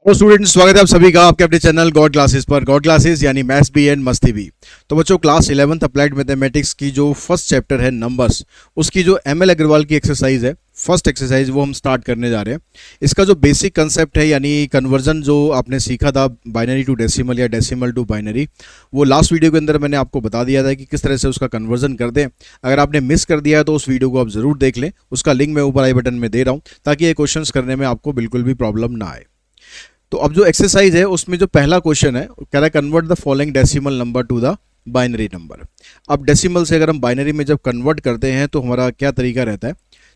Hello students, स्वागत है आप सभी का आपके अपने चैनल गॉड क्लासेस पर। गॉड क्लासेस यानी मैथ्स भी एंड मस्ती भी। तो बच्चों, क्लास 11th अप्लाइड मैथमेटिक्स की जो फर्स्ट चैप्टर है नंबर्स, उसकी जो एम एल अग्रवाल की एक्सरसाइज है, फर्स्ट एक्सरसाइज, वो हम स्टार्ट करने जा रहे हैं। इसका जो बेसिक कंसेप्ट है यानी कन्वर्जन जो आपने सीखा था बाइनरी टू डेसिमल या डेसिमल टू बाइनरी, वो लास्ट वीडियो के अंदर मैंने आपको बता दिया था कि किस तरह से उसका कन्वर्जन कर दें। अगर आपने मिस कर दिया है तो उस वीडियो को आप ज़रूर देख लें, उसका लिंक मैं ऊपर आई बटन में दे रहा हूँ ताकि ये क्वेश्चंस करने में आपको बिल्कुल भी प्रॉब्लम ना आए। तो अब जो एक्सरसाइज है उसमें जो पहला क्वेश्चन है कह रहा है convert the following decimal number two the binary number. अब डेसिमल से अगर हम बाइनरी में जब कन्वर्ट करते हैं तो हमारा क्या तरीका रहता है।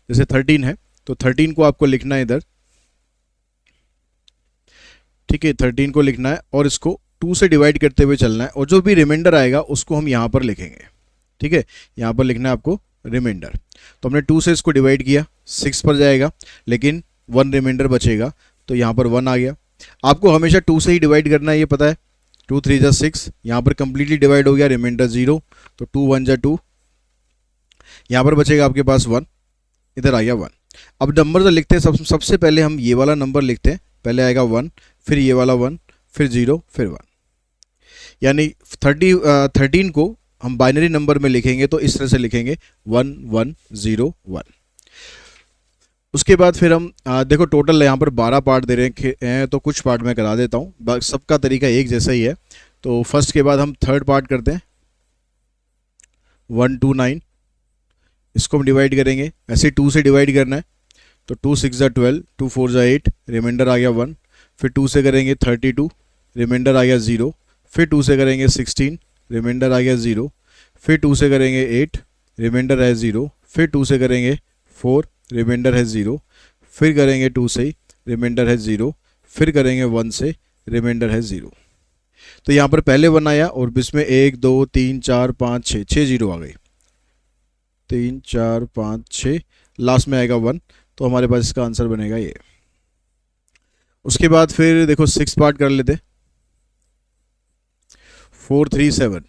जैसे 13 है तो 13 को आपको लिखना है इधर, ठीक है, 13 को लिखना है और इसको 2 से डिवाइड करते हुए चलना है और जो भी रिमाइंडर आएगा उसको हम यहाँ पर लिखेंगे। ठीक है, यहाँ पर लिखना है आपको रिमाइंडर। तो हमने 2 से इसको डिवाइड किया, 6 पर जाएगा, लेकिन 1 रिमाइंडर बचेगा तो यहाँ पर 1 आ गया। आपको हमेशा 2 से ही डिवाइड करना है, ये पता है। 2 3 जा 6, यहाँ पर कंप्लीटली डिवाइड हो गया, रिमाइंडर 0, तो 2 1 जा 2, यहाँ पर बचेगा आपके पास 1, इधर आ गया 1। अब नंबर तो लिखते हैं, सबसे पहले हम ये वाला नंबर लिखते हैं। पहले आएगा 1, फिर ये वाला 1, फिर 0, फिर 1। यानी 13 को हम बाइनरी नंबर में लिखेंगे तो इस तरह से लिखेंगे 1 1 0 1। उसके बाद फिर हम देखो टोटल यहाँ पर 12 पार्ट दे रहे हैं तो कुछ पार्ट मैं करा देता हूँ, सबका तरीका एक जैसा ही है। तो फर्स्ट के बाद हम थर्ड पार्ट करते हैं, 1 2 9, इसको हम डिवाइड करेंगे, ऐसे 2 से डिवाइड करना है। तो 2 6 जा 12, 2 4 जा 8, रिमाइंडर आ गया 1, फिर 2 से करेंगे 32, रिमाइंडर आ गया 0, फिर 2 से करेंगे 16, रिमाइंडर आ गया 0, फिर 2 से करेंगे 8, रिमाइंडर है 0, फिर 2 से करेंगे 4, रिमाइंडर है 0, फिर करेंगे 2 से, रिमाइंडर है 0, फिर करेंगे 1 से, रिमाइंडर है 0। तो यहाँ पर पहले 1 आया और इसमें 1 2 3 4 5 6 6 जीरो आ गई, 3 4 5 6, लास्ट में आएगा 1, तो हमारे पास इसका आंसर बनेगा ये। उसके बाद फिर देखो 6 पार्ट कर लेते, 4 3 7,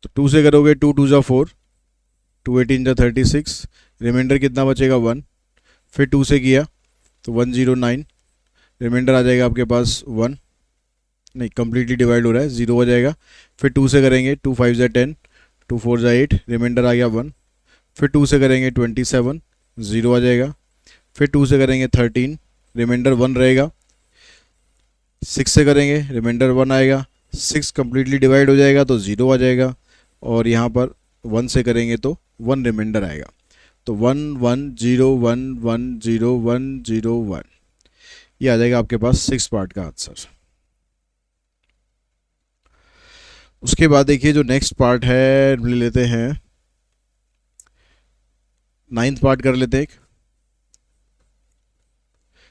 तो 2 से करोगे 2 2 जा 4, 2 18 जा 36, रिमाइंडर कितना बचेगा 1, फिर 2 से किया तो 1 0 9, रिमाइंडर आ जाएगा आपके पास 1, नहीं कंप्लीटली डिवाइड हो रहा है, 0 हो जाएगा। फिर 2 से करेंगे 2 5 जा 10, 2 4 जा 8, रिमाइंडर आ गया 1, फिर 2 से करेंगे 27, 0 आ जाएगा। फिर 2 से करेंगे 13, रिमाइंडर 1 रहेगा। 6 से करेंगे, रिमाइंडर 1 आएगा, 6 कंप्लीटली डिवाइड हो जाएगा तो 0 आ जाएगा, और यहाँ पर 1 से करेंगे तो 1 रिमाइंडर आएगा। तो 1 1 0 1 1 0 1 0 1, ये आ जाएगा आपके पास 6 पार्ट का आंसर। उसके बाद देखिए जो नेक्स्ट पार्ट है ले लेते हैं, 9th पार्ट कर लेते हैं,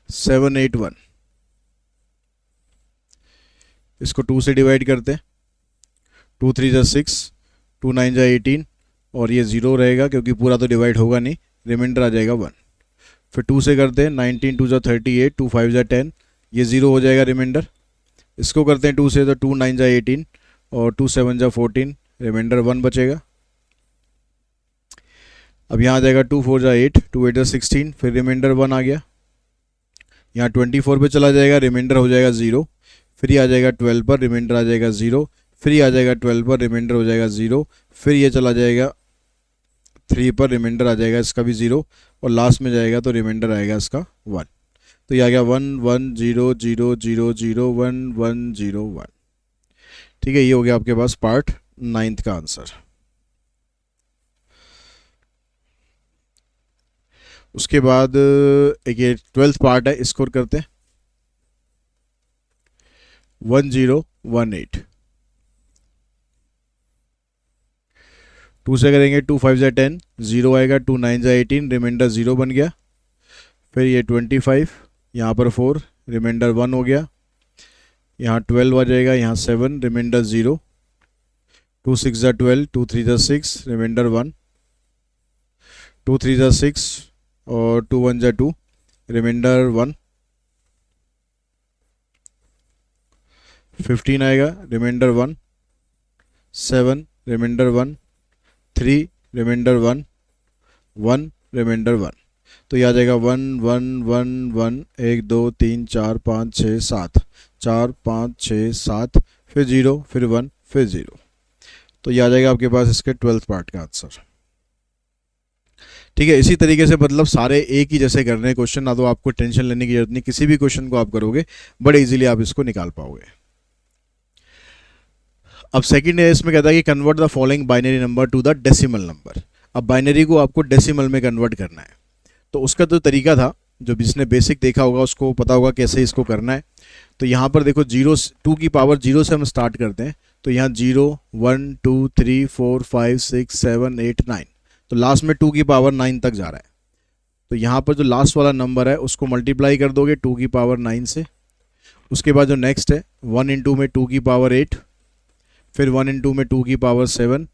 7 8 1, इसको 2 से डिवाइड करते हैं, 2 3 जा 6, 2 9 जा 18, और ये 0 रहेगा क्योंकि पूरा तो डिवाइड होगा नहीं, रिमाइंडर आ जाएगा 1। फिर 2 से करते हैं, 19 2 जा 38, 2 5 जा 10, ये 0 हो जाएगा रिमाइंडर। इसको करते हैं 2 से, तो 2 9 जा 18 और 2 7 जा 14, रिमाइंडर 1 बचेगा। अब यहाँ आ जाएगा 2 4 जा 8, 2 8 जा 16, फिर रिमाइंडर 1 आ गया। यहाँ 24 पे चला जाएगा, रिमाइंडर हो जाएगा 0, फिर ये आ जाएगा 12 पर, रिमाइंडर आ जाएगा 0, फिर ये आ जाएगा 12 पर, रिमाइंडर हो जाएगा 0, फिर ये चला जाएगा 3 पर, रिमाइंडर आ जाएगा इसका भी 0, और लास्ट में जाएगा तो रिमाइंडर आएगा इसका 1। तो ये आ गया 1 1 0 0 0 0 1 1 0 1। ठीक है, ये हो गया आपके पास पार्ट 9th का आंसर। उसके बाद एक ये 12th पार्ट है, स्कोर करते हैं, 1 0 1 8, 2 से करेंगे 2 5 जा 10, 0 आएगा, 2 9 जा 18, रिमाइंडर 0 बन गया। फिर ये 25, यहाँ पर 4, रिमाइंडर 1 हो गया। यहाँ 12 आ जाएगा, यहाँ 7, रिमाइंडर 0, 2 6 जा 12, 2 3 जा 6, रिमाइंडर 1, 2 3 जा 6 और 2 1 जा 2, रिमाइंडर 1, 15 आएगा, रिमाइंडर 1, 7, रिमाइंडर 1, 3, रिमाइंडर 1, 1, रिमाइंडर 1। तो ये आ जाएगा 1 1 1 1 1 2 3 4 5 6 7, 4 5 6 7, फिर 0, फिर 1, फिर 0। तो ये आ जाएगा आपके पास इसके 12th पार्ट का आंसर। ठीक है, इसी तरीके से मतलब सारे एक ही जैसे करने हैं क्वेश्चन, ना तो आपको टेंशन लेने की जरूरत नहीं, किसी भी क्वेश्चन को आप करोगे बड़े इजीली आप इसको निकाल पाओगे। अब सेकंड है, इसमें कहता है कि convert the following binary number two the decimal number. अब बाइनरी को आपको डेसिमल में कन्वर्ट करना है। तो उसका जो तरीका था, जो जिसने बेसिक देखा होगा उसको पता होगा कैसे इसको करना है। तो यहाँ पर देखो 2 की पावर 0 से हम स्टार्ट करते हैं। तो यहाँ 0 1 2 3 4 5 6 7 8 9, तो लास्ट में 2 की पावर 9 तक जा रहा है। तो यहाँ पर जो लास्ट वाला नंबर है उसको मल्टीप्लाई कर दोगे 2 की पावर 9 से। उसके बाद जो नेक्स्ट है 1 इंटू में 2 की पावर 8, फिर 1 इंटू में 2 की पावर 7।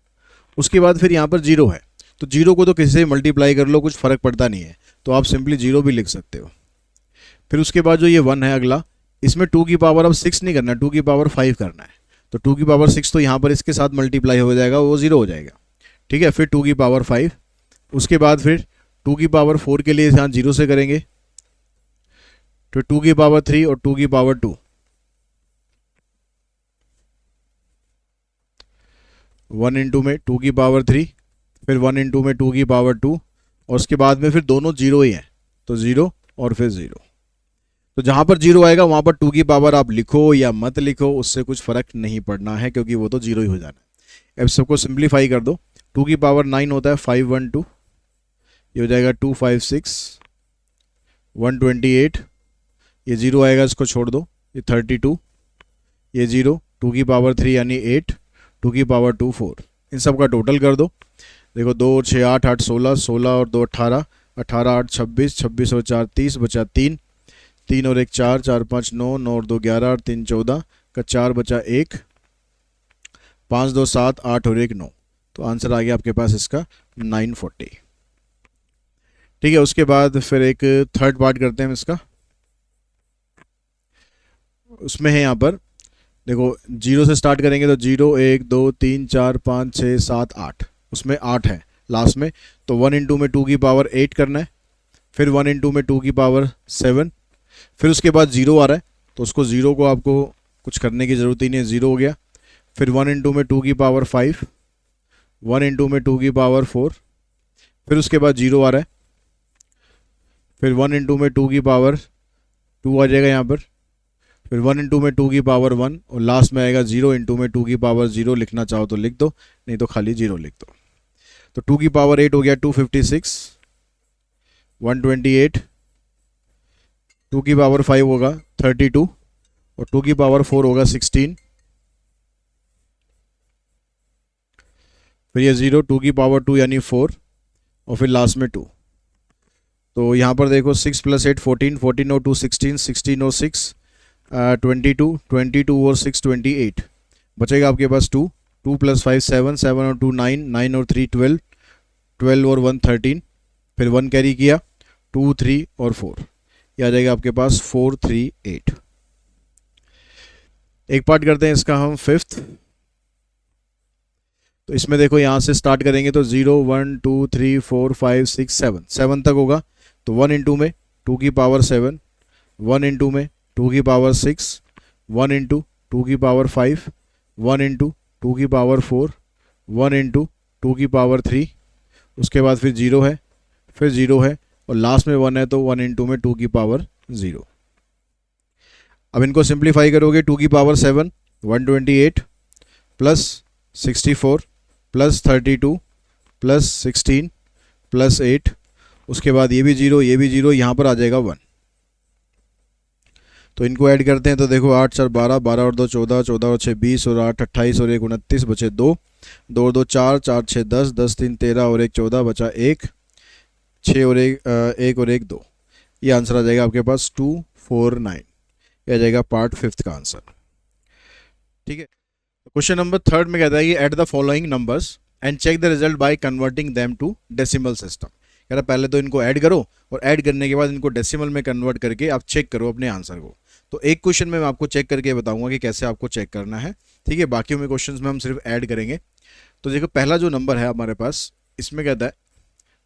उसके बाद फिर यहाँ पर 0 है, तो 0 को तो किसी से मल्टीप्लाई कर लो, कुछ फ़र्क पड़ता नहीं है, तो आप सिंपली 0 भी लिख सकते हो। फिर उसके बाद जो ये 1 है अगला, इसमें 2 की पावर अब 6 नहीं करना है, 2 की पावर 5 करना है। तो 2 की पावर 6 तो यहाँ पर इसके साथ मल्टीप्लाई हो जाएगा, वो 0 हो जाएगा। ठीक है, फिर 2 की पावर 5। उसके बाद फिर 2 की पावर 4 के लिए यहाँ 0 से करेंगे, तो 2 की पावर 3 और 2 की पावर 2। 1 इंटू में 2 की पावर 3, फिर 1 इंटू में 2 की पावर 2, और उसके बाद में फिर दोनों 0 ही हैं, तो 0 और फिर 0। तो जहाँ पर 0 आएगा वहाँ पर 2 की पावर आप लिखो या मत लिखो, उससे कुछ फ़र्क नहीं पड़ना है, क्योंकि वो तो 0 ही हो जाना है। अब सबको सिंप्लीफाई कर दो। 2 की पावर 9 होता है 512, ये हो जाएगा 256, 128, ये 0 आएगा इसको छोड़ दो, ये 32, ये 0, 2 की पावर 3 यानी 8, 2 की पावर 2 4। इन सब का टोटल कर दो। देखो 2 और 6 8, 8 16, 16 और 2 18, 18 8 26, 26 और 4 30, बचा 3, 3 और 1 4, 4 5 9, 9 और 2 11 और 3 14 का 4 बचा 1, 5 2 7, 8 और 1 9। तो आंसर आ गया आपके पास इसका 940। ठीक है, उसके बाद फिर एक थर्ड पार्ट करते हैं इसका। उसमें है यहाँ पर देखो 0 से स्टार्ट करेंगे, तो 0 1 2 3 4 5 6 7 8, उसमें 8 है लास्ट में। तो 1 इंटू में 2 की पावर 8 करना है, फिर 1 इंटू में 2 की पावर 7, फिर उसके बाद 0 आ रहा है, तो उसको 0 को आपको कुछ करने की ज़रूरत ही नहीं है, 0 हो गया। फिर 1 इंटू में 2 की पावर 5, 1 इंटू में 2 की पावर 4, फिर उसके बाद 0 आ रहा है, फिर 1 इंटू में 2 की पावर 2 आ जाएगा यहाँ पर, फिर 1 इंटू में 2 की पावर 1, और लास्ट में आएगा 0 इंटू में 2 की पावर 0। लिखना चाहो तो लिख दो, नहीं तो खाली 0 लिख दो। तो 2 की पावर 8 हो गया 256, 128, 2 की पावर 5 होगा 32, और 2 की पावर 4 होगा 16, फिर ये 0, 2 की पावर 2 यानी 4, और फिर लास्ट में 2। तो यहाँ पर देखो 6 + 8 14, 14 और 2 16, 16 और 6 22, 22 और 6 28, बचेगा आपके पास 2, 2 + 5 7, 7 और 2 9, 9 और 3 12, 12 और 1 13, फिर 1 कैरी किया, 2 3 और 4, ये आ जाएगा आपके पास 4 3 8। एक पार्ट करते हैं इसका हम फिफ्थ। तो इसमें देखो यहाँ से स्टार्ट करेंगे, तो 0 1 2 3 4 5 6 7, 7 तक होगा। तो 1 इंटू में 2 की पावर 7, 1 इंटू में 2 की पावर 6, 1 इंटू 2 की पावर 5, 1 इंटू 2 की पावर 4, 1 इंटू 2 की पावर 3, उसके बाद फिर 0 है, फिर 0 है, और लास्ट में 1 है, तो 1 इंटू में 2 की पावर 0। अब इनको सिंप्लीफाई करोगे, 2 की power 7 128 plus 64 plus 32 plus 16 plus 8, उसके बाद ये भी 0, ये भी 0, यहाँ पर आ जाएगा 1। तो इनको ऐड करते हैं, तो देखो 8 4 12, 12 और 2 14, 14 और 6 20, और 8 28 और 1 29, बचे 2, 2 और 2 4, 4 6 10, 10 3 13 और 1 14, बचा 1, 6 और 1 और 1 2। ये आंसर आ जाएगा आपके पास 249। ये आ जाएगा पार्ट फिफ्थ का आंसर। ठीक है, क्वेश्चन नंबर थर्ड में कहता है कि add the following numbers and check the result by converting them to decimal system. कह रहा पहले तो इनको ऐड करो, और ऐड करने के बाद इनको डेसिमल में कन्वर्ट करके आप चेक करो अपने आंसर को। तो एक क्वेश्चन में मैं आपको चेक करके बताऊंगा कि कैसे आपको चेक करना है। ठीक है, बाकी में क्वेश्चन में हम सिर्फ ऐड करेंगे। तो देखो पहला जो नंबर है हमारे पास, इसमें कहता है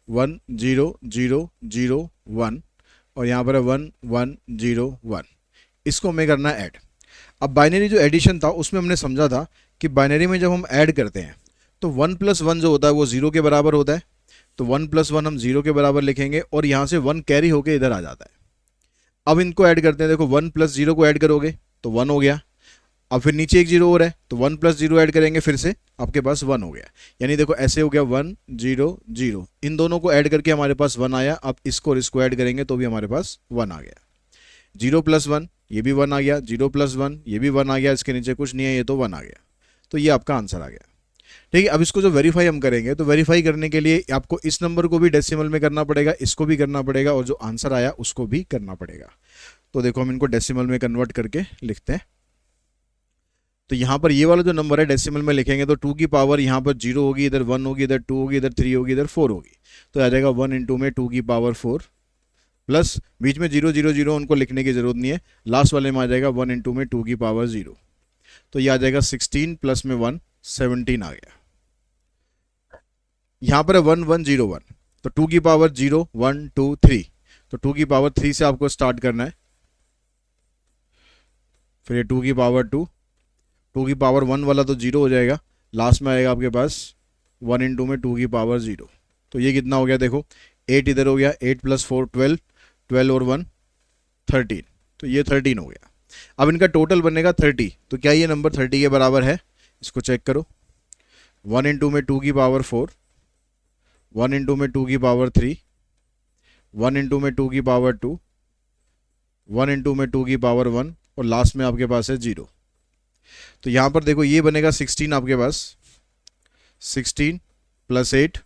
1 0 0 0 1 और यहाँ पर है 1 1 0 1। इसको हमें करना है ऐड। अब बाइनरी जो एडिशन था उसमें हमने समझा था कि बाइनरी में जब हम ऐड करते हैं तो 1+1 जो होता है वो 0 के बराबर होता है, तो 1+1 हम 0 के बराबर लिखेंगे और यहाँ से 1 कैरी होके इधर आ जाता है। अब इनको ऐड करते हैं, देखो 1+0 को ऐड करोगे तो 1 हो गया। अब फिर नीचे एक 0 और है तो 1+0 ऐड करेंगे फिर से आपके पास 1 हो गया। यानी देखो ऐसे हो गया 1 0 0, इन दोनों को ऐड करके हमारे पास 1 आया। अब इसको और इसको ऐड करेंगे तो भी हमारे पास 1 आ गया। 0+1 ये भी 1 आ गया, 0+1 ये भी 1 आ गया, इसके नीचे कुछ नहीं है ये तो 1 आ गया। तो ये आपका आंसर आ गया। ठीक है, अब इसको जो वेरीफाई हम करेंगे तो वेरीफाई करने के लिए आपको इस नंबर को भी डेसिमल में करना पड़ेगा, इसको भी करना पड़ेगा और जो आंसर आया उसको भी करना पड़ेगा। तो देखो हम इनको डेसिमल में कन्वर्ट करके लिखते हैं। तो यहाँ पर ये वाला जो नंबर है डेसिमल में लिखेंगे तो 2 की पावर यहाँ पर 0 होगी, इधर 1 होगी, इधर 2 होगी, इधर 3 होगी, इधर 4 होगी। तो आ जाएगा 1 इंटू में 2 की पावर 4 प्लस बीच में 0 0 0 उनको लिखने की जरूरत नहीं है, लास्ट वाले में आ जाएगा 1 इंटू में 2 की पावर 0। तो ये आ जाएगा 16 प्लस में 1 17 आ गया। यहाँ पर है 1 1 0 1, तो 2 की पावर 0 1 2 3, तो 2 की पावर 3 से आपको स्टार्ट करना है। फिर ये 2 की पावर 2, 2 की पावर 1 वाला तो 0 हो जाएगा, लास्ट में आएगा आपके पास 1 इंटू में 2 की पावर 0। तो ये कितना हो गया देखो, 8 इधर हो गया, 8 + 4 12, 12 और 1 13, तो ये 13 हो गया। अब इनका टोटल बनेगा 30, तो क्या ये नंबर 30 के बराबर है? इसको चेक करो। 1 इंटू में 2 की पावर 4, 1 इंटू में 2 की पावर 3, 1 इंटू में 2 की पावर 2, 1 इंटू में 2 की पावर 1 और लास्ट में आपके पास है 0। तो यहाँ पर देखो ये बनेगा 16 आपके पास, 16 + 8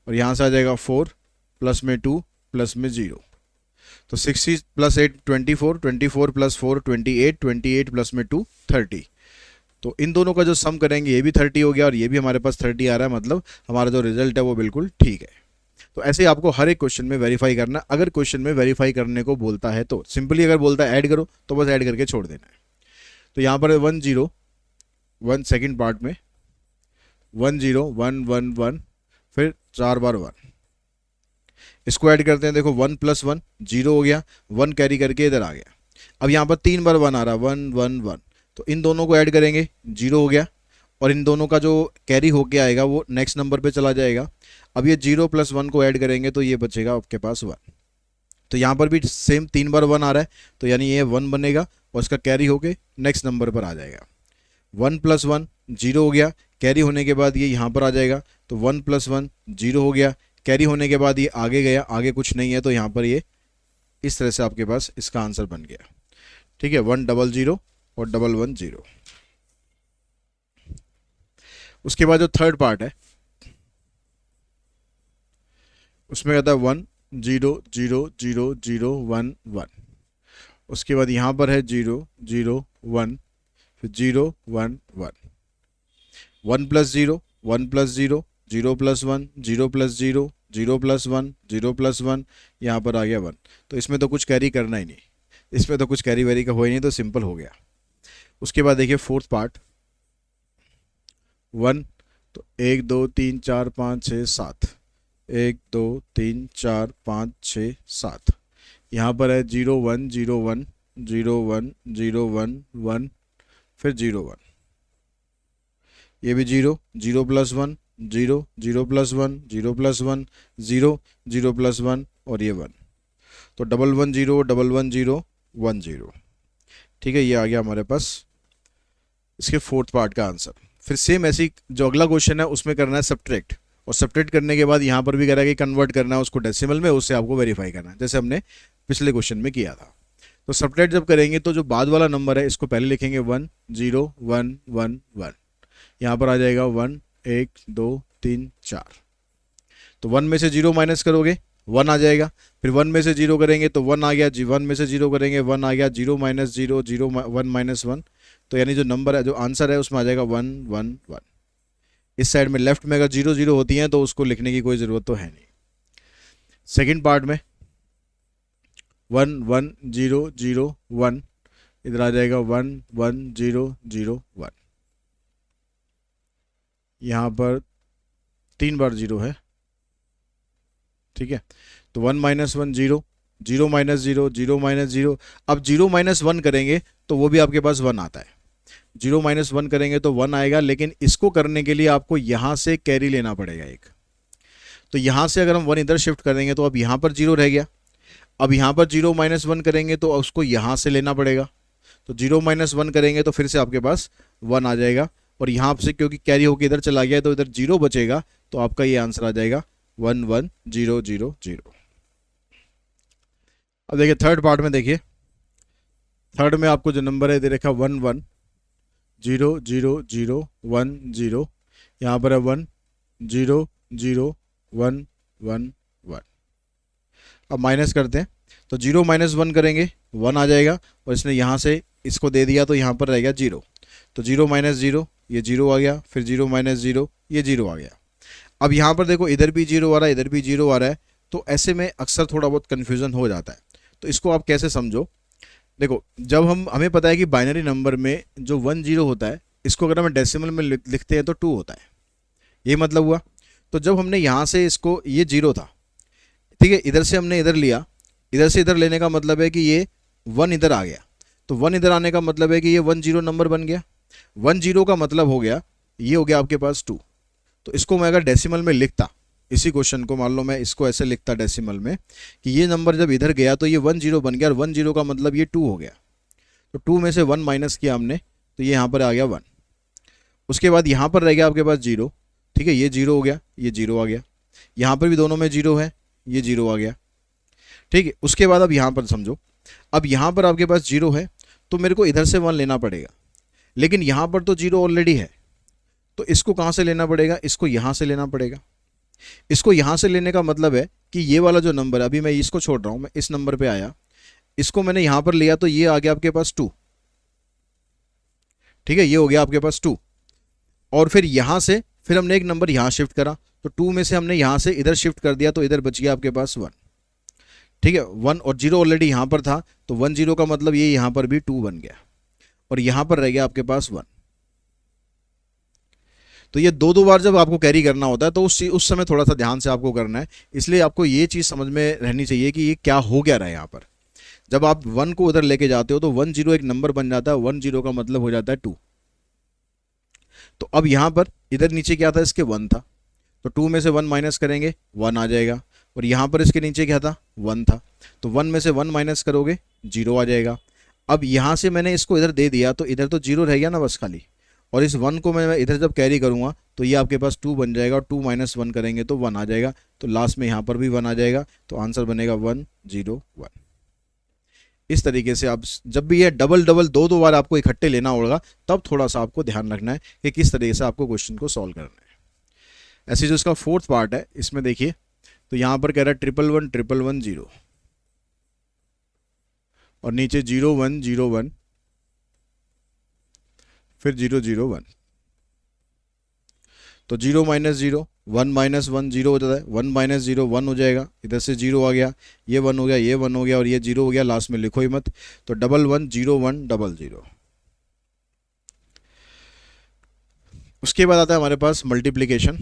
और यहाँ से आ जाएगा 4 प्लस में 2 प्लस में 0। तो 60 + 8 24, 24 + 4 28, 28 प्लस में 2 30। तो इन दोनों का जो सम करेंगे ये भी 30 हो गया और ये भी हमारे पास 30 आ रहा है, मतलब हमारा जो रिजल्ट है वो बिल्कुल ठीक है। तो ऐसे ही आपको हर एक क्वेश्चन में वेरीफाई करना। अगर क्वेश्चन में वेरीफाई करने को बोलता है तो सिंपली, अगर बोलता है ऐड करो तो बस ऐड करके छोड़ देना है। तो यहाँ पर 1 0 1 सेकेंड पार्ट में 1 0 1 1 1 फिर 4 बार 1, इसको ऐड करते हैं। देखो 1 + 1 0 हो गया, 1 कैरी करके इधर आ गया। अब यहाँ पर 3 बार 1 आ रहा, 1 1 1, तो इन दोनों को ऐड करेंगे, 0 हो गया और इन दोनों का जो कैरी होके आएगा वो नेक्स्ट नंबर पे चला जाएगा। अब ये 0 + 1 को ऐड करेंगे तो ये बचेगा आपके पास 1। तो यहाँ पर भी सेम 3 बार 1 आ रहा है, तो यानी ये 1 बनेगा और इसका कैरी होके नेक्स्ट नंबर पर आ जाएगा। 1 + 1 0 हो गया, कैरी होने के बाद ये यहाँ पर आ जाएगा, तो 1 + 1 0 हो गया, कैरी होने के बाद ये आगे गया, आगे कुछ नहीं है तो यहाँ पर ये इस तरह से आपके पास इसका आंसर बन गया। ठीक है, 1 0 0 और 1 1 0। उसके बाद जो थर्ड पार्ट है उसमें कहता है 1 0 0 0 0 1 1, उसके बाद यहाँ पर है 0 0 1 फिर 0 1 1, 1 + 0 1 + 0 0 + 1 0 + 0 0 + 1 0 + 1, यहाँ पर आ गया 1। तो इसमें तो कुछ कैरी करना ही नहीं, इसमें तो कुछ कैरी वेरी का हो ही नहीं, तो सिंपल हो गया। उसके बाद देखिए फोर्थ पार्ट 1, तो 1 2 3 4 5 6 7, 1 2 3 4 5 6 7, यहाँ पर है 0 1 0 1 0 1 0 1 1 फिर 0 1, ये भी 0 0 + 1 0 0 + 1 0 + 1 0 0 + 1 और ये 1, तो 1 1 0 1 1 0 1 0। ठीक है, ये आ गया हमारे पास इसके फोर्थ पार्ट का आंसर। फिर सेम ऐसी जो अगला क्वेश्चन है उसमें करना है सब्ट्रैक्ट, और सब्ट्रैक्ट करने के बाद यहाँ पर भी कह रहा है कि कन्वर्ट करना है उसको डेसिमल में, उससे आपको वेरीफाई करना है जैसे हमने पिछले क्वेश्चन में किया था। तो सब्ट्रैक्ट जब करेंगे तो जो बाद वाला नंबर है इसको पहले लिखेंगे 1 0 1 1 1, यहाँ पर आ जाएगा 1 1 2 3 4, तो 1 में से 0 माइनस करोगे 1 आ जाएगा, फिर 1 में से 0 करेंगे तो 1 आ गया, 1 में से 0 करेंगे 1 आ गया, 0 - 0 0 1 - 1, तो यानी जो नंबर है जो आंसर है उसमें आ जाएगा 1 1 1। इस साइड में लेफ्ट में अगर 0 0 होती हैं तो उसको लिखने की कोई ज़रूरत तो है नहीं। सेकेंड पार्ट में 1 1 0 0 1, इधर आ जाएगा 1 1 0 0 1, यहाँ पर 3 बार 0 है, ठीक है। तो 1 माइनस 1 जीरो, 0 माइनस 0, 0 माइनस 0। अब 0 माइनस 1 करेंगे तो वो भी आपके पास 1 आता है। 0 माइनस 1 करेंगे तो 1 आएगा, लेकिन इसको करने के लिए आपको यहाँ से कैरी लेना पड़ेगा एक। तो यहाँ से अगर हम 1 इधर शिफ्ट करेंगे तो अब यहाँ पर 0 रह गया। अब यहाँ पर 0 माइनस 1 करेंगे तो उसको यहाँ से लेना पड़ेगा। तो 0 माइनस 1 करेंगे तो फिर से आपके पास 1 आ जाएगा, और यहाँ से क्योंकि कैरी होकर इधर चला गया तो इधर 0 बचेगा, तो आपका ये आंसर आ जाएगा 1 1 0 0 0। अब देखिए थर्ड पार्ट में, देखिए थर्ड में आपको जो नंबर है दे रखा 1 1 0 0 0 1 0, यहाँ पर है 1 0 0 1 1 1। अब माइनस करते हैं, तो 0 माइनस 1 करेंगे 1 आ जाएगा, और इसने यहाँ से इसको दे दिया तो यहाँ पर रहेगा 0। तो 0 माइनस 0 ये 0 आ गया, फिर 0 माइनस 0 ये 0 आ गया। अब यहाँ पर देखो इधर भी 0 आ रहा है, इधर भी 0 आ रहा है, तो ऐसे में अक्सर थोड़ा बहुत कन्फ्यूज़न हो जाता है। तो इसको आप कैसे समझो, देखो जब हमें पता है कि बाइनरी नंबर में जो 1 0 होता है, इसको अगर हम डेसिमल में लिखते हैं तो 2 होता है, ये मतलब हुआ। तो जब हमने यहाँ से इसको, ये 0 था, ठीक है, इधर से हमने इधर लिया, इधर से इधर लेने का मतलब है कि ये 1 इधर आ गया। तो 1 इधर आने का मतलब है कि ये 1 0 नंबर बन गया। 1 0 का मतलब हो गया, ये हो गया आपके पास 2। तो इसको मैं अगर डेसिमल में लिखता, इसी क्वेश्चन को मान लो मैं इसको ऐसे लिखता डेसिमल में कि ये नंबर जब इधर गया तो ये 1 0 बन गया, और 1 0 का मतलब ये 2 हो गया। तो 2 में से 1 माइनस किया हमने, तो ये यहाँ पर आ गया 1। उसके बाद यहाँ पर रह गया आपके पास 0, ठीक है, ये 0 हो गया, ये 0 आ गया। यहाँ पर भी दोनों में 0 है, ये 0 आ गया, ठीक है। उसके बाद अब यहाँ पर समझो, अब यहाँ पर आपके पास 0 है, तो मेरे को इधर से 1 लेना पड़ेगा, लेकिन यहाँ पर तो 0 ऑलरेडी है, तो इसको कहाँ से लेना पड़ेगा, इसको यहाँ से लेना पड़ेगा। इसको यहाँ से लेने का मतलब है कि ये वाला जो नंबर है, अभी मैं इसको छोड़ रहा हूँ, मैं इस नंबर पे आया, इसको मैंने यहाँ पर लिया तो ये आ गया आपके पास 2, ठीक है, ये हो गया आपके पास 2। और फिर यहाँ से फिर हमने एक नंबर यहाँ शिफ्ट करा, तो 2 में से हमने यहाँ से इधर शिफ्ट कर दिया, तो इधर बच गया आपके पास 1, ठीक है। 1 और 0 ऑलरेडी यहाँ पर था, तो 1 0 का मतलब ये यहाँ पर भी 2 बन गया, और यहाँ पर रह गया आपके पास 1। तो ये दो बार जब आपको कैरी करना होता है तो उस समय थोड़ा सा ध्यान से आपको करना है, इसलिए आपको ये चीज़ समझ में रहनी चाहिए कि ये क्या हो गया रहा है यहाँ पर। जब आप 1 को उधर लेके जाते हो तो 1 0 एक नंबर बन जाता है, 1 0 का मतलब हो जाता है 2। तो अब यहाँ पर इधर नीचे क्या था, इसके 1 था, तो 2 में से 1 माइनस करेंगे 1 आ जाएगा, और यहाँ पर इसके नीचे क्या था, 1 था, तो 1 में से 1 माइनस करोगे 0 आ जाएगा। अब यहाँ से मैंने इसको इधर दे दिया, तो इधर तो 0 रह गया ना बस खाली, और इस 1 को मैं इधर जब कैरी करूँगा तो ये आपके पास 2 बन जाएगा, और 2 माइनस 1 करेंगे तो 1 आ जाएगा, तो लास्ट में यहाँ पर भी 1 आ जाएगा, तो आंसर बनेगा 1 0 1। इस तरीके से आप जब भी ये डबल डबल दो बार आपको इकट्ठे लेना होगा, तब थोड़ा सा आपको ध्यान रखना है कि किस तरीके से आपको क्वेश्चन को सॉल्व करना है। ऐसे जो इसका फोर्थ पार्ट है, इसमें देखिए, तो यहाँ पर कह रहा है 1 1 1 1 1 0, और नीचे 0 1 0 1, फिर 0 0 1। तो 0 माइनस 0 1 माइनस 1 0 हो जाता है, 1 माइनस 0 1 हो जाएगा, इधर से 0 आ गया, ये 1 हो गया, ये 1 हो गया, और ये 0 हो गया, लास्ट में लिखो ही मत। तो 1 1 0 1 0 0। उसके बाद आता है हमारे पास मल्टीप्लिकेशन।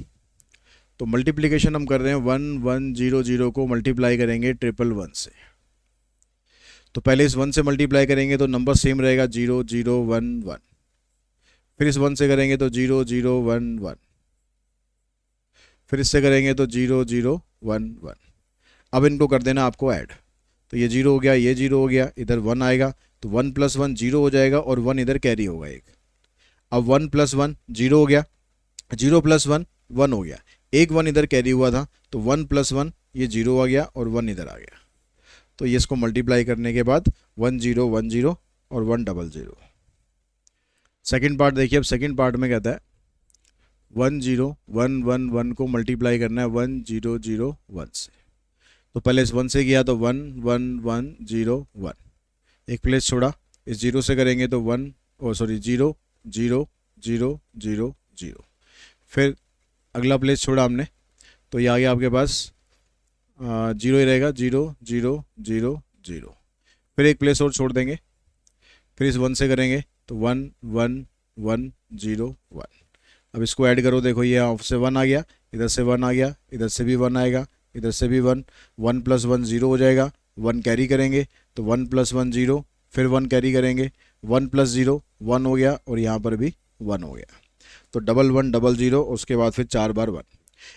तो मल्टीप्लिकेशन हम कर रहे हैं 1 1 0 0 को मल्टीप्लाई करेंगे 1 1 1 से। तो पहले इस 1 से मल्टीप्लाई करेंगे तो नंबर सेम रहेगा 0 0 1 1, फिर इस 1 से करेंगे तो 0 0 1 1, फिर इससे करेंगे तो 0 0 1 1। अब इनको कर देना आपको ऐड, तो ये 0 हो गया, ये 0 हो गया, इधर 1 आएगा, तो 1 + 1 0 हो जाएगा, और 1 इधर कैरी होगा एक। अब 1 + 1 0 हो गया, 0 + 1 1 हो गया, एक 1 इधर कैरी हुआ था, तो 1 + 1 ये 0 आ गया, और 1 इधर आ गया। तो ये इसको मल्टीप्लाई करने के बाद 1 0 1 0 और 1 0 0। सेकेंड पार्ट देखिए, अब सेकेंड पार्ट में कहता है 1 0 1 1 1 को मल्टीप्लाई करना है 1 0 0 1 से। तो पहले इस 1 से किया तो 1 1 1 0 1, एक प्लेस छोड़ा, इस 0 से करेंगे तो 1 0 0 0 0 0, फिर अगला प्लेस छोड़ा हमने, तो ये आ गया आपके पास 0 ही रहेगा, 0 0 0 0, फिर एक प्लेस और छोड़ देंगे, फिर इस 1 से करेंगे तो 1 1 1 0 1। अब इसको ऐड करो, देखो ये ऑफ से 1 आ गया, इधर से 1 आ गया, इधर से भी 1 आएगा, इधर से भी 1, 1 + 1 0 हो जाएगा, 1 कैरी करेंगे तो 1 + 1 0, फिर 1 कैरी करेंगे, 1 + 0 1 हो गया और यहाँ पर भी 1 हो गया। तो 1 1 0 0, उसके बाद फिर 4 बार 1।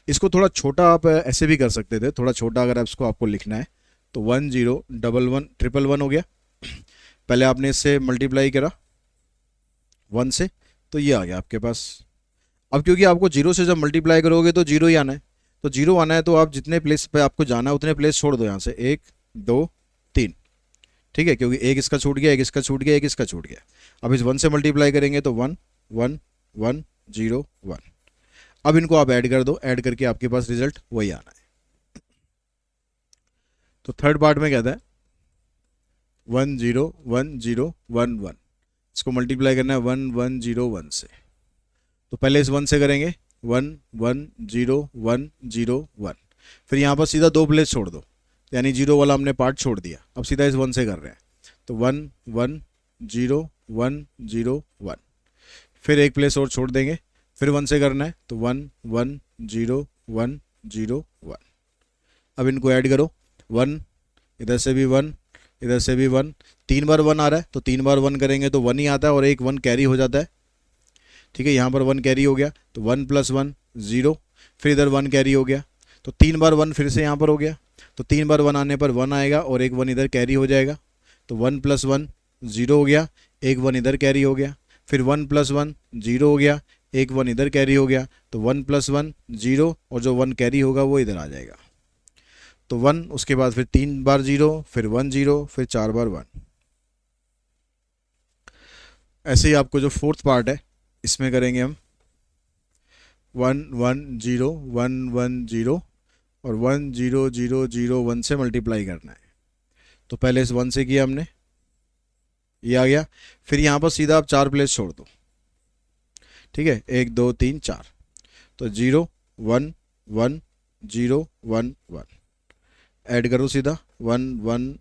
इसको थोड़ा छोटा आप ऐसे भी कर सकते थे, थोड़ा छोटा अगर इसको आपको लिखना है तो 1 0 1 1 1 1 हो गया। पहले आपने इससे मल्टीप्लाई करा 1 से, तो ये आ गया आपके पास। अब क्योंकि आपको 0 से जब मल्टीप्लाई करोगे तो 0 ही आना है, तो 0 आना है तो आप जितने प्लेस पे आपको जाना है उतने प्लेस छोड़ दो यहाँ से, 1 2 3, ठीक है, क्योंकि एक इसका छूट गया, एक इसका छूट गया, एक इसका छूट गया। अब इस 1 से मल्टीप्लाई करेंगे तो 1 1 1 0 1। अब इनको आप ऐड कर दो, ऐड करके आपके पास रिजल्ट वही आना है। तो थर्ड पार्ट में कहता है 1 0 1 0 1 1, इसको मल्टीप्लाई करना है 1 1 0 1 से। तो पहले इस 1 से करेंगे 1 1 0 1 0 1, फिर यहाँ पर सीधा 2 प्लेस छोड़ दो, यानी 0 वाला हमने पार्ट छोड़ दिया। अब सीधा इस 1 से कर रहे हैं तो 1 1 0 1 0 1, फिर एक प्लेस और छोड़ देंगे, फिर 1 से करना है तो 1 1 0 1 0 1। अब इनको ऐड करो, 1 इधर से भी 1 इधर से भी 1, 3 बार 1 आ रहा है तो 3 बार 1 करेंगे तो 1 ही आता है और एक 1 कैरी हो जाता है, ठीक है। यहाँ पर 1 कैरी हो गया तो 1 + 1 0, फिर इधर 1 कैरी हो गया तो 3 बार 1 फिर से यहाँ पर हो गया, तो 3 बार 1 आने पर 1 आएगा और एक 1 इधर कैरी हो जाएगा, तो 1 + 1 0 हो गया, एक 1 इधर कैरी हो गया, फिर 1 + 1 0 हो गया, एक 1 इधर कैरी हो गया, तो 1 + 1 0 और जो 1 कैरी होगा वो इधर आ जाएगा, तो 1, उसके बाद फिर 3 बार 0, फिर 1 0, फिर 4 बार 1। ऐसे ही आपको जो फोर्थ पार्ट है इसमें करेंगे हम 1 1 0 1 1 0 और 1 0 0 0 1 से मल्टीप्लाई करना है। तो पहले इस 1 से किया हमने, ये आ गया, फिर यहाँ पर सीधा आप 4 प्लेस छोड़ दो, ठीक है, 1 2 3 4, तो 0 1 1 0 1 1, ऐड करो सीधा 1 1,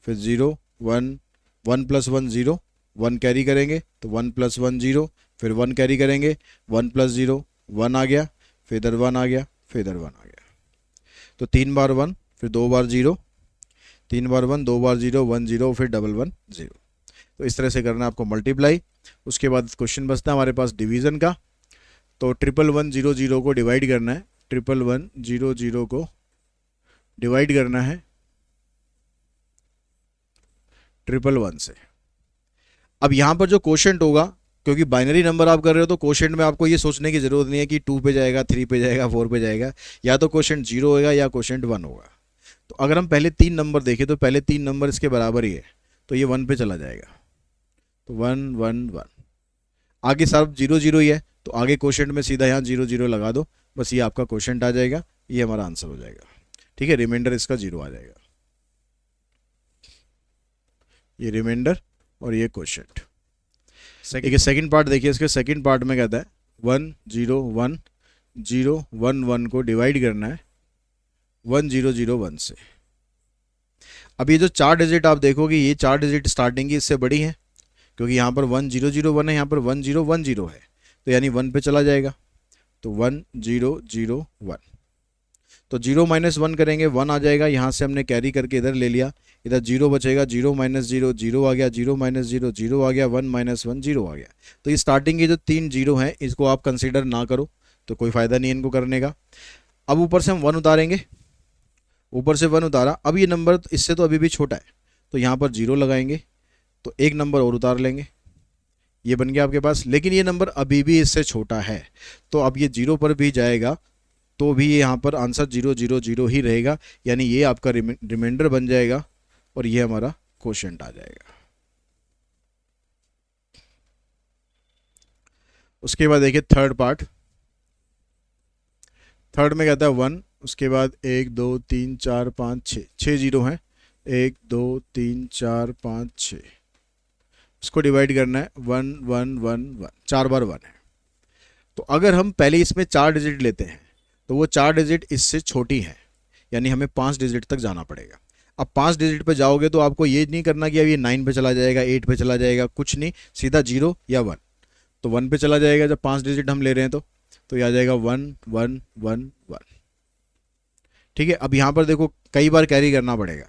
फिर 0 1 1 + 1 0, 1 कैरी करेंगे तो 1 + 1 0, फिर 1 कैरी करेंगे 1 + 0 1 आ गया, फिर इधर 1 आ गया, फिर इधर 1 आ गया, तो 3 बार 1, फिर 2 बार 0, 3 बार 1 2 बार 0 1 0, फिर 1 1 0। तो इस तरह से करना है आपको मल्टीप्लाई। उसके बाद क्वेश्चन बचता है हमारे पास डिवीज़न का, तो 1 1 1 0 0 को डिवाइड करना है, 1 1 1 0 0 को डिवाइड करना है 1 1 1 से। अब यहाँ पर जो क्वोशंट होगा, क्योंकि बाइनरी नंबर आप कर रहे हो तो क्वोशंट में आपको ये सोचने की ज़रूरत नहीं है कि 2 पे जाएगा, 3 पे जाएगा, 4 पे जाएगा, या तो क्वोशंट 0 होगा या क्वोशंट 1 होगा। तो अगर हम पहले 3 नंबर देखें तो पहले 3 नंबर इसके बराबर ही है, तो ये 1 पे चला जाएगा, तो 1 1 1। आगे सब 0 0 ही है तो आगे क्वोशंट में सीधा यहाँ 0 0 लगा दो, बस ये आपका क्वोशंट आ जाएगा, ये हमारा आंसर हो जाएगा, ठीक है। रिमाइंडर इसका 0 आ जाएगा, ये रिमाइंडर और ये क्वोशंट। देखिए सेकंड पार्ट देखिए, इसके सेकंड पार्ट में कहता है 1 0 1 0 1 1 को डिवाइड करना है 1 0 0 1 से। अब ये जो 4 डिजिट आप देखोगे, ये 4 डिजिट स्टार्टिंग की इससे बड़ी है, क्योंकि यहाँ पर 1 0 0 1 है, यहाँ पर 1 0 1 0 है, तो यानी 1 पे चला जाएगा, तो 1 0 0 1। तो 0 - 1 करेंगे 1 आ जाएगा, यहाँ से हमने कैरी करके इधर ले लिया, इधर 0 बचेगा, 0 - 0 0 आ गया, 0 - 0 0 आ गया, 1 - 1 0 आ गया। तो ये स्टार्टिंग के जो 3 0 हैं इसको आप कंसिडर ना करो, तो कोई फ़ायदा नहीं है इनको करने का। अब ऊपर से हम 1 उतारेंगे, ऊपर से 1 उतारा, अब ये नंबर इससे तो अभी भी छोटा है, तो यहाँ पर 0 लगाएंगे, तो एक नंबर और उतार लेंगे, ये बन गया आपके पास, लेकिन ये नंबर अभी भी इससे छोटा है, तो अब ये 0 पर भी जाएगा तो भी ये यहाँ पर आंसर 0 0 0 ही रहेगा, यानी ये आपका रिमाइंडर बन जाएगा और ये हमारा क्वोशंट आ जाएगा। उसके बाद देखिए थर्ड पार्ट, थर्ड में कहता है 1, उसके बाद 1 2 3 4 5 6, 6 0 हैं, 1 2 3 4 5 6, इसको डिवाइड करना है 1 1 1 1, 4 बार 1 है। तो अगर हम पहले इसमें 4 डिजिट लेते हैं तो वो 4 डिजिट इससे छोटी है, यानी हमें 5 डिजिट तक जाना पड़ेगा। अब 5 डिजिट पे जाओगे तो आपको ये नहीं करना कि अब ये 9 पे चला जाएगा, 8 पे चला जाएगा, कुछ नहीं, सीधा 0 या 1, तो 1 पे चला जाएगा जब 5 डिजिट हम ले रहे हैं, तो ये आ जाएगा 1 1 1 1, ठीक है, अब यहाँ पर देखो कई बार कैरी करना पड़ेगा,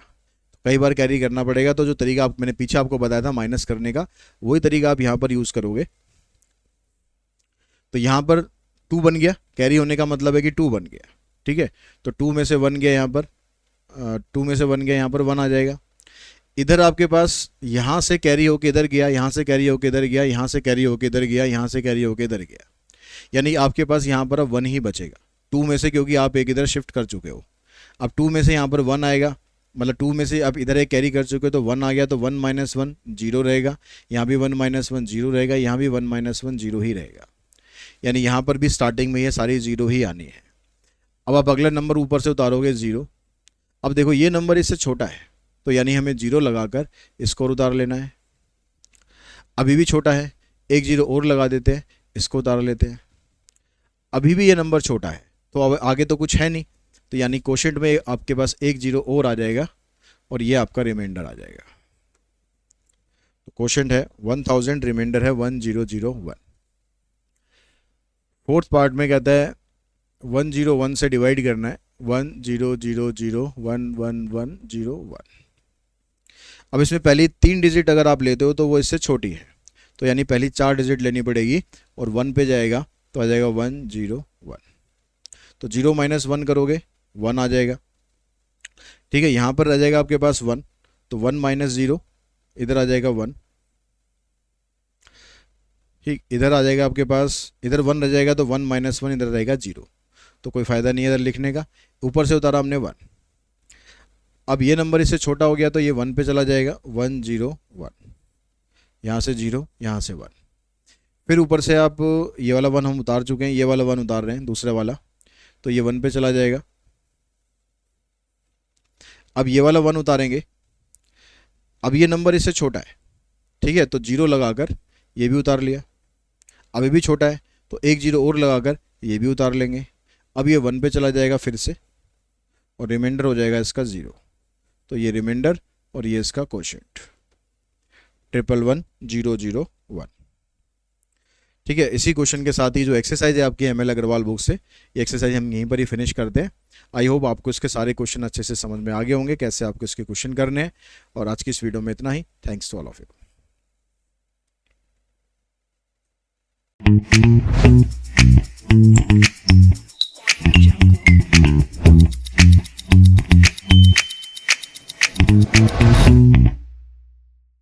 कई बार कैरी करना पड़ेगा, तो जो तरीका मैंने पीछे आपको बताया था माइनस करने का, वही तरीका आप यहाँ पर यूज़ करोगे। तो यहाँ पर 2 बन गया, कैरी होने का मतलब है कि 2 बन गया। ठीक है, तो 2 में से 1 गया यहाँ पर, 2 में से 1 गया, यहाँ पर 1 आ जाएगा। इधर आपके पास यहाँ से कैरी होके इधर गया, यहाँ से कैरी होके इधर गया, यहाँ से कैरी होके इधर गया, यहाँ से कैरी होके इधर गया, यानी आपके पास यहाँ पर अब 1 ही बचेगा 2 में से, क्योंकि आप एक इधर शिफ्ट कर चुके हो। अब 2 में से यहाँ पर 1 आएगा, मतलब 2 में से आप इधर एक कैरी कर चुके हो, तो 1 आ गया, तो 1 माइनस 1 0 रहेगा, यहाँ भी 1 माइनस 1 0 रहेगा, यहाँ भी 1 माइनस 1 0 ही रहेगा, यानी यहाँ पर भी स्टार्टिंग में ये सारी 0 ही आनी है। अब आप अगला नंबर ऊपर से उतारोगे 0। अब देखो ये नंबर इससे छोटा है, तो यानी हमें 0 लगाकर इसको और उतार लेना है। अभी भी छोटा है, एक 0 और लगा देते हैं, इसको उतार लेते हैं। अभी भी ये नंबर छोटा है, तो अब आगे तो कुछ है नहीं, तो यानी कोशेंट में आपके पास एक 0 और आ जाएगा और ये आपका रिमाइंडर आ जाएगा। तो कोशेंट है 1000, रिमाइंडर है 1001। फोर्थ पार्ट में कहता है 101 से डिवाइड करना है, 1000111101। अब इसमें पहली 3 डिजिट अगर आप लेते हो तो वो इससे छोटी है, तो यानी पहली 4 डिजिट लेनी पड़ेगी और 1 पे जाएगा, तो आ जाएगा 101। तो 0 माइनस 1 करोगे 1 आ जाएगा। ठीक है, यहाँ पर रह जाएगा आपके पास 1, तो 1 माइनस 0 इधर आ जाएगा 1। ठीक, इधर आ जाएगा आपके पास, इधर 1 रह जाएगा, तो 1 माइनस 1 इधर रहेगा 0, तो कोई फ़ायदा नहीं है इधर लिखने का। ऊपर से उतारा हमने 1। अब ये नंबर इससे छोटा हो गया, तो ये 1 पे चला जाएगा, 101, यहाँ से 0, यहाँ से 1। फिर ऊपर से आप ये वाला 1 हम उतार चुके हैं, ये वाला 1 उतार रहे हैं, दूसरा वाला, तो ये 1 पे चला जाएगा। अब ये वाला 1 उतारेंगे, अब ये नंबर इससे छोटा है, ठीक है, तो 0 लगाकर ये भी उतार लिया। अभी भी छोटा है, तो एक 0 और लगाकर ये भी उतार लेंगे। अब ये 1 पे चला जाएगा फिर से, और रिमाइंडर हो जाएगा इसका 0, तो ये रिमाइंडर और ये इसका कोशेंट 111001। ठीक है, इसी क्वेश्चन के साथ ही जो एक्सरसाइज है आपकी ML अग्रवाल बुक से, ये एक्सरसाइज हम यहीं पर ही फिनिश करते हैं। आई होप आपको इसके सारे क्वेश्चन अच्छे से समझ में आ गए होंगे, कैसे आपको इसके क्वेश्चन करने हैं। और आज की इस वीडियो में इतना ही। Thanks to all of you.